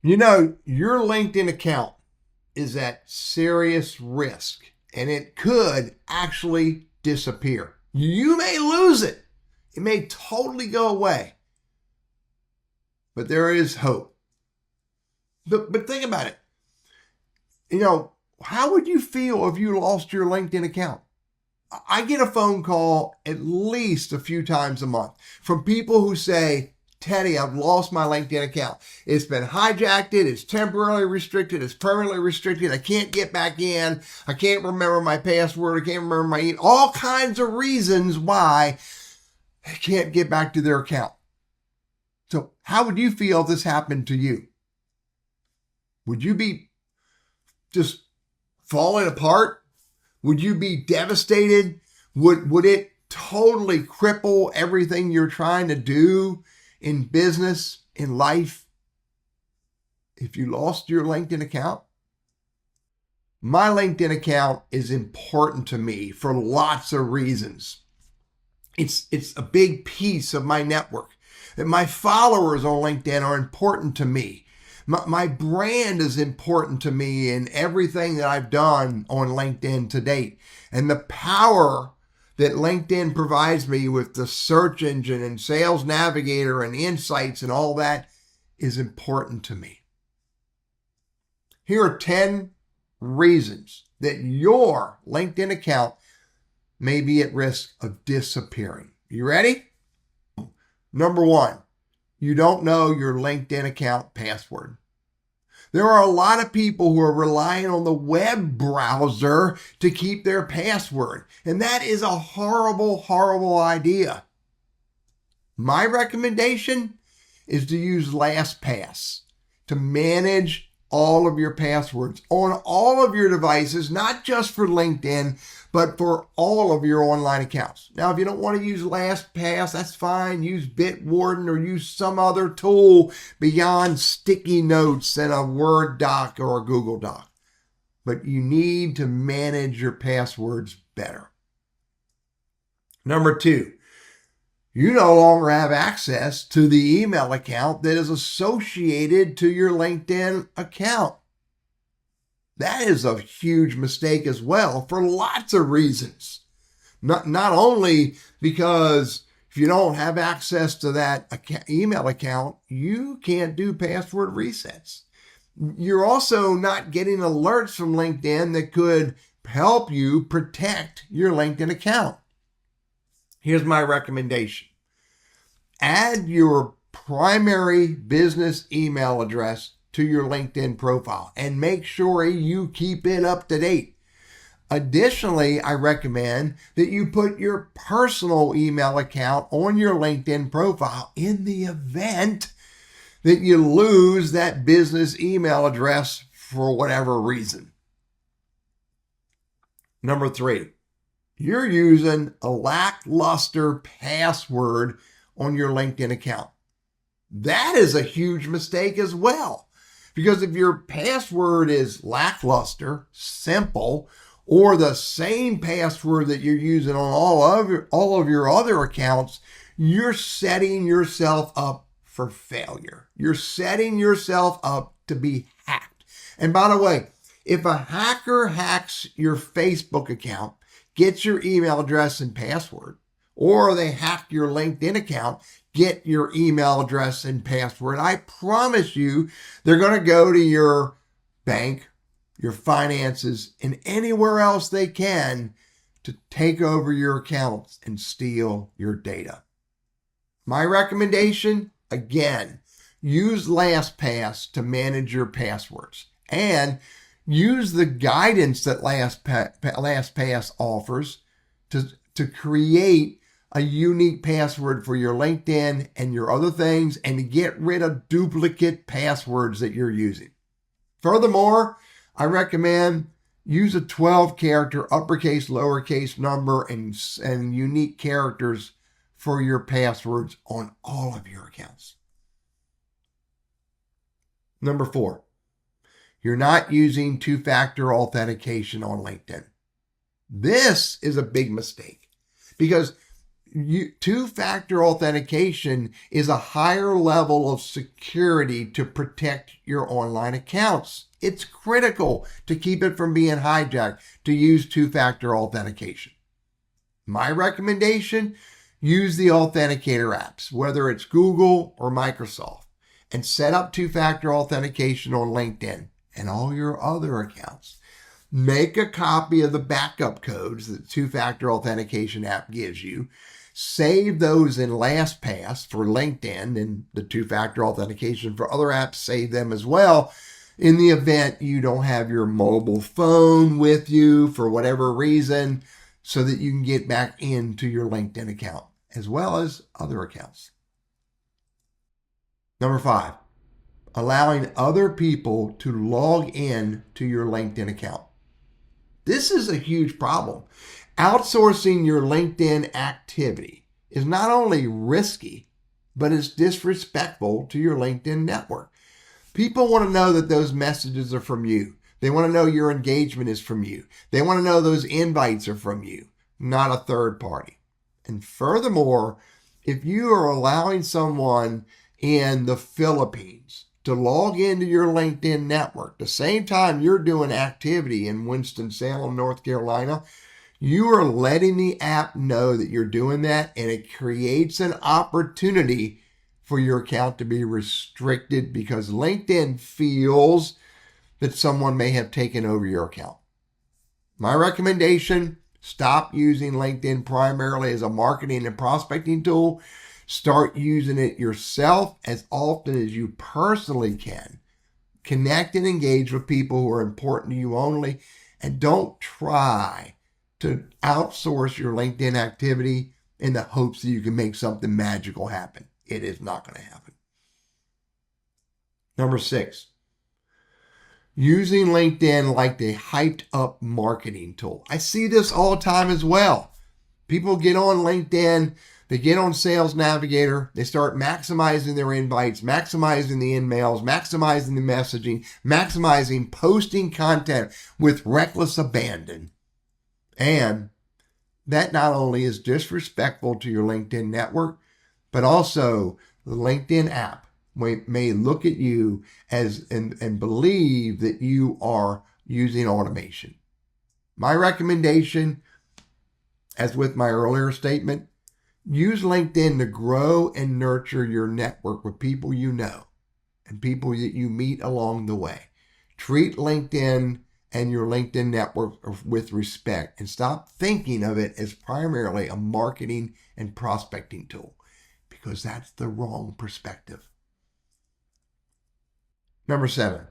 Your LinkedIn account is at serious risk and it could actually disappear. You may lose it. It may totally go away. But there is hope. But think about it. How would you feel if you lost your LinkedIn account? I get a phone call at least a few times a month from people who say, Teddy, I've lost my LinkedIn account. It's been hijacked. It's temporarily restricted. It's permanently restricted. I can't get back in. I can't remember my password. I can't remember my email. All kinds of reasons why they can't get back to their account. So how would you feel if this happened to you? Would you be just falling apart? Would you be devastated? Would it totally cripple everything you're trying to do in business, in life, if you lost your LinkedIn account? My LinkedIn account is important to me for lots of reasons. It's a big piece of my network. My followers on LinkedIn are important to me. My brand is important to me in everything that I've done on LinkedIn to date. And the power that LinkedIn provides me with the search engine and sales navigator and insights and all that is important to me. Here are 10 reasons that your LinkedIn account may be at risk of disappearing. You ready? Number 1, you don't know your LinkedIn account password. There are a lot of people who are relying on the web browser to keep their password, and that is a horrible, horrible idea. My recommendation is to use LastPass to manage all of your passwords on all of your devices, not just for LinkedIn, but for all of your online accounts. Now, if you don't want to use LastPass, that's fine. Use Bitwarden or use some other tool beyond sticky notes and a Word doc or a Google doc. But you need to manage your passwords better. Number 2, you no longer have access to the email account that is associated to your LinkedIn account. That is a huge mistake as well for lots of reasons. Not only because if you don't have access to that email account, you can't do password resets. You're also not getting alerts from LinkedIn that could help you protect your LinkedIn account. Here's my recommendation. Add your primary business email address to your LinkedIn profile and make sure you keep it up to date. Additionally, I recommend that you put your personal email account on your LinkedIn profile in the event that you lose that business email address for whatever reason. Number 3, you're using a lackluster password on your LinkedIn account. That is a huge mistake as well. Because if your password is lackluster, simple, or the same password that you're using on all of your other accounts, you're setting yourself up for failure. You're setting yourself up to be hacked. And by the way, if a hacker hacks your Facebook account, gets your email address and password, or they hack your LinkedIn account, get your email address and password, I promise you they're going to go to your bank, your finances, and anywhere else they can to take over your accounts and steal your data. My recommendation, again, use LastPass to manage your passwords and use the guidance that LastPass offers to create a unique password for your LinkedIn and your other things and to get rid of duplicate passwords that you're using. Furthermore, I recommend use a 12-character uppercase, lowercase number and unique characters for your passwords on all of your accounts. Number 4, you're not using two-factor authentication on LinkedIn. This is a big mistake because Two-factor authentication is a higher level of security to protect your online accounts. It's critical to keep it from being hijacked to use two-factor authentication. My recommendation, use the authenticator apps, whether it's Google or Microsoft, and set up two-factor authentication on LinkedIn and all your other accounts. Make a copy of the backup codes that the two-factor authentication app gives you. Save those in LastPass for LinkedIn, and the two-factor authentication for other apps, save them as well in the event you don't have your mobile phone with you for whatever reason, so that you can get back into your LinkedIn account as well as other accounts. Number 5, allowing other people to log in to your LinkedIn account. This is a huge problem. Outsourcing your LinkedIn activity is not only risky, but it's disrespectful to your LinkedIn network. People want to know that those messages are from you. They want to know your engagement is from you. They want to know those invites are from you, not a third party. And furthermore, if you are allowing someone in the Philippines to log into your LinkedIn network the same time you're doing activity in Winston-Salem, North Carolina, you are letting the app know that you're doing that, and it creates an opportunity for your account to be restricted because LinkedIn feels that someone may have taken over your account. My recommendation, stop using LinkedIn primarily as a marketing and prospecting tool. Start using it yourself as often as you personally can. Connect and engage with people who are important to you only, and don't try to outsource your LinkedIn activity in the hopes that you can make something magical happen. It is not going to happen. Number 6, using LinkedIn like the hyped up marketing tool. I see this all the time as well. People get on LinkedIn, they get on Sales Navigator, they start maximizing their invites, maximizing the emails, maximizing the messaging, maximizing posting content with reckless abandon. And that not only is disrespectful to your LinkedIn network, but also the LinkedIn app may look at you as and believe that you are using automation. My recommendation, as with my earlier statement, use LinkedIn to grow and nurture your network with people you know and people that you meet along the way. Treat LinkedIn and your LinkedIn network with respect, and stop thinking of it as primarily a marketing and prospecting tool, because that's the wrong perspective. Number 7,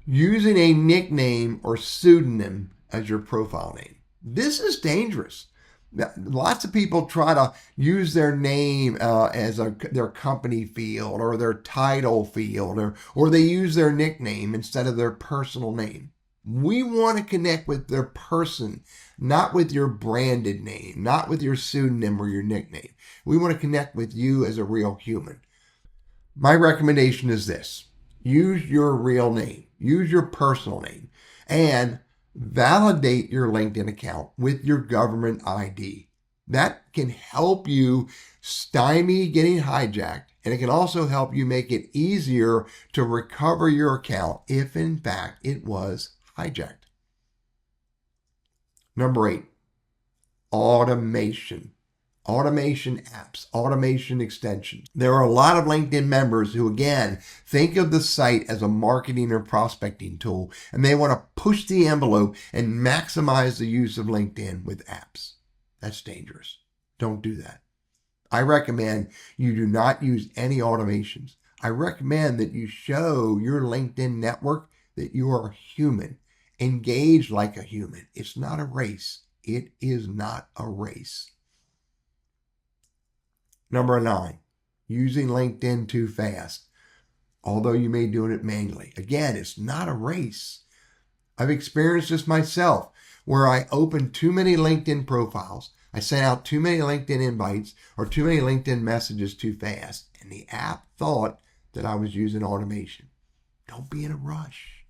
using a nickname or pseudonym as your profile name. This is dangerous. Now, lots of people try to use their name as their company field or their title field, or they use their nickname instead of their personal name. We want to connect with their person, not with your branded name, not with your pseudonym or your nickname. We want to connect with you as a real human. My recommendation is this: use your real name, use your personal name, and validate your LinkedIn account with your government ID. That can help you stymie getting hijacked, and it can also help you make it easier to recover your account if in fact it was hijacked. Number 8, automation. Automation apps, automation extensions. There are a lot of LinkedIn members who, again, think of the site as a marketing or prospecting tool, and they want to push the envelope and maximize the use of LinkedIn with apps. That's dangerous. Don't do that. I recommend you do not use any automations. I recommend that you show your LinkedIn network that you are human. Engage like a human. It's not a race. It is not a race. Number 9, using LinkedIn too fast, although you may be doing it manually. Again, it's not a race. I've experienced this myself, where I opened too many LinkedIn profiles, I sent out too many LinkedIn invites or too many LinkedIn messages too fast, and the app thought that I was using automation. Don't be in a rush.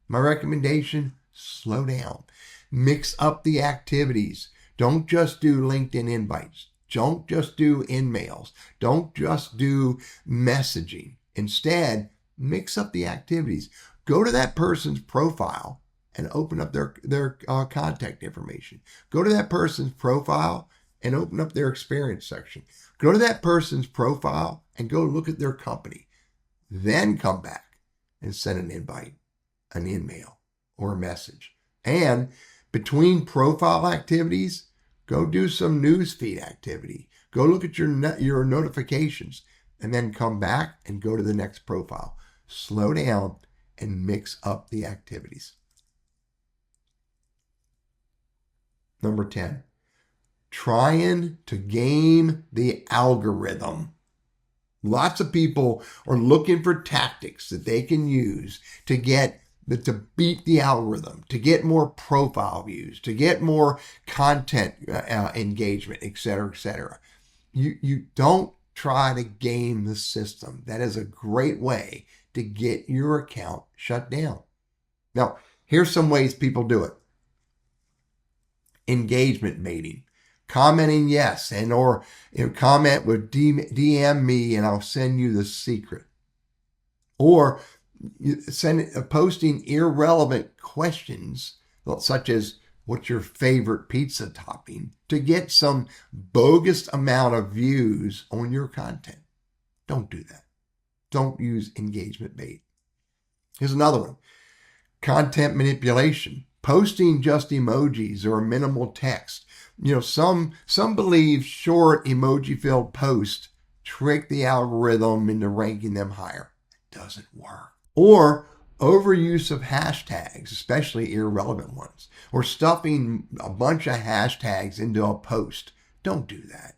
My recommendation, slow down. Mix up the activities. Don't just do LinkedIn invites. Don't just do in-mails. Don't just do messaging. Instead, mix up the activities. Go to that person's profile and open up their contact information. Go to that person's profile and open up their experience section. Go to that person's profile and go look at their company. Then come back and send an invite, an email, or a message. And between profile activities, go do some newsfeed activity. Go look at your notifications and then come back and go to the next profile. Slow down and mix up the activities. Number 10, trying to game the algorithm. Lots of people are looking for tactics that they can use to beat the algorithm, to get more profile views, to get more content engagement, etc., etc. You don't try to game the system. That is a great way to get your account shut down. Now, here's some ways people do it. Engagement baiting. Commenting yes, and or comment with DM me and I'll send you the secret. Or posting irrelevant questions such as what's your favorite pizza topping to get some bogus amount of views on your content. Don't do that. Don't use engagement bait. Here's another one. Content manipulation. Posting just emojis or minimal text. Some believe short emoji-filled posts trick the algorithm into ranking them higher. It doesn't work. Or overuse of hashtags, especially irrelevant ones, or stuffing a bunch of hashtags into a post. Don't do that.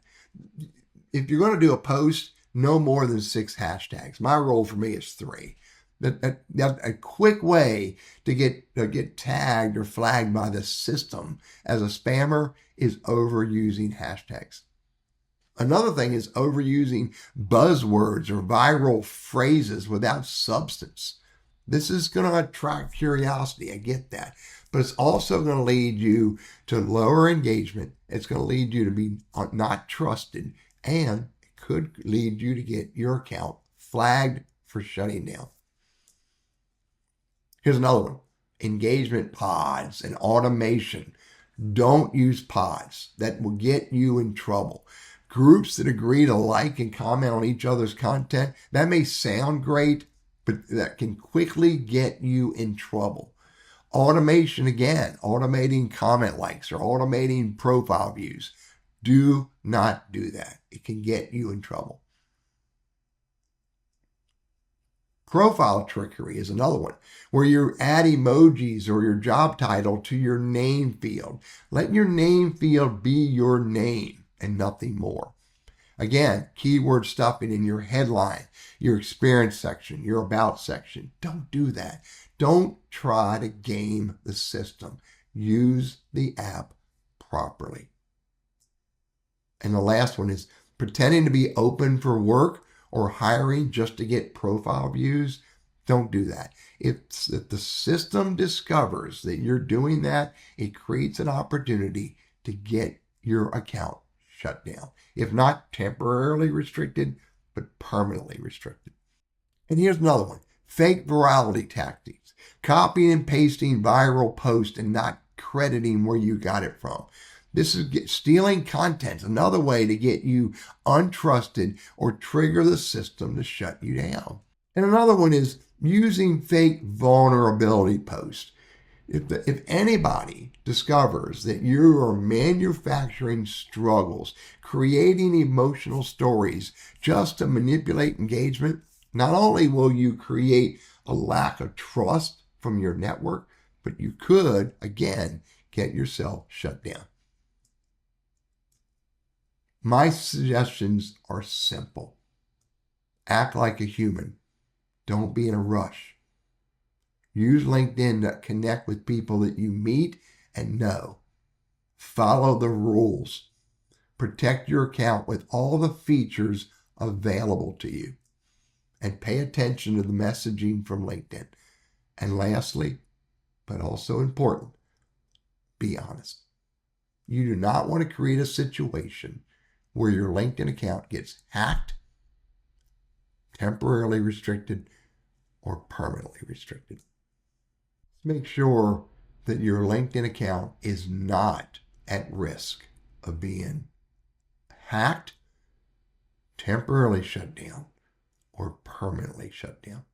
If you're going to do a post, no more than 6 hashtags. My rule for me is 3. A quick way to get tagged or flagged by the system as a spammer is overusing hashtags. Another thing is overusing buzzwords or viral phrases without substance. This is going to attract curiosity. I get that. But it's also going to lead you to lower engagement. It's going to lead you to be not trusted. And it could lead you to get your account flagged for shutting down. Here's another one. Engagement pods and automation. Don't use pods. That will get you in trouble. Groups that agree to like and comment on each other's content, that may sound great, but that can quickly get you in trouble. Automation, again, automating comment likes or automating profile views. Do not do that. It can get you in trouble. Profile trickery is another one, where you add emojis or your job title to your name field. Let your name field be your name and nothing more. Again, keyword stuffing in your headline, your experience section, your about section. Don't do that. Don't try to game the system. Use the app properly. And the last one is pretending to be open for work or hiring just to get profile views. Don't do that. If the system discovers that you're doing that, it creates an opportunity to get your account shut down. If not temporarily restricted, but permanently restricted. And here's another one. Fake virality tactics. Copying and pasting viral posts and not crediting where you got it from. This is stealing content, another way to get you untrusted or trigger the system to shut you down. And another one is using fake vulnerability posts. If anybody discovers that you are manufacturing struggles, creating emotional stories just to manipulate engagement, not only will you create a lack of trust from your network, but you could, again, get yourself shut down. My suggestions are simple. Act like a human. Don't be in a rush. Use LinkedIn to connect with people that you meet and know. Follow the rules. Protect your account with all the features available to you. And pay attention to the messaging from LinkedIn. And lastly, but also important, be honest. You do not want to create a situation where your LinkedIn account gets hacked, temporarily restricted, or permanently restricted. Make sure that your LinkedIn account is not at risk of being hacked, temporarily shut down, or permanently shut down.